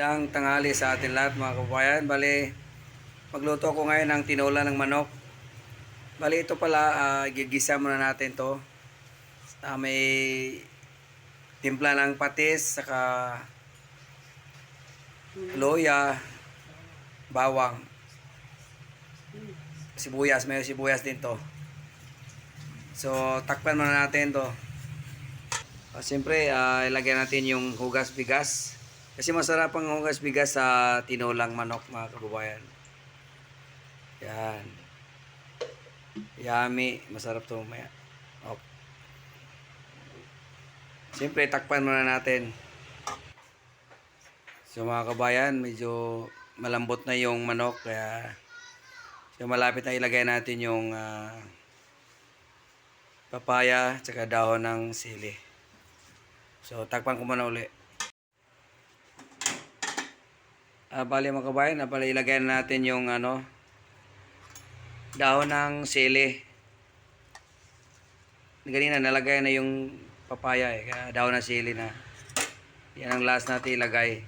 Magandang tanghali sa atin lahat mga kababayan. Bali, magluto ko ngayon ng tinola ng manok. Bali, ito pala, gigisa muna natin to. May timpla ng patis, saka loya, bawang, sibuyas. May sibuyas din to. So, takpan muna natin to. Siyempre, ilagay natin yung hugas bigas. Kasi masarap ang hugas bigas sa tinolang manok mga kababayan. Yan. Yummy. Masarap to mamaya. Okay. Siyempre, takpan muna natin. So mga kabayan, medyo malambot na yung manok. Kaya so, malapit na ilagay natin yung papaya at dahon ng sili. So takpan ko muna uli. Bali mga kabayan, bali ilagay natin yung dahon ng sili. Ganina nalagay na yung papaya kaya dahon ng sili na. Yan ang last natin ilagay.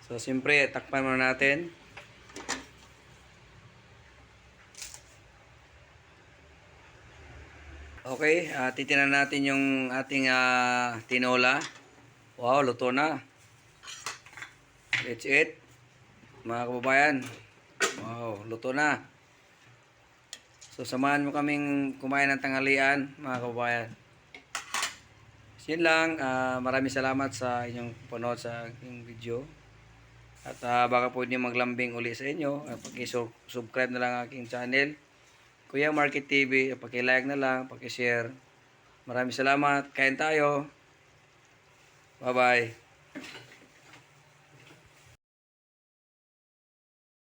So siyempre, takpan muna natin. Okay, titingnan natin yung ating tinola. Wow, luto na. Let's eat. Mga kababayan. Wow, luto na. So samahan mo kaming kumain ng tanghalian, mga kababayan. Yun lang, maraming salamat sa inyong panood sa aking video. At baka pwede maglambing uli sa inyo. Paki-subscribe na lang aking channel. Kuya Market TV, paki-like na lang, paki-share. Maraming salamat. Kain tayo. Bye-bye.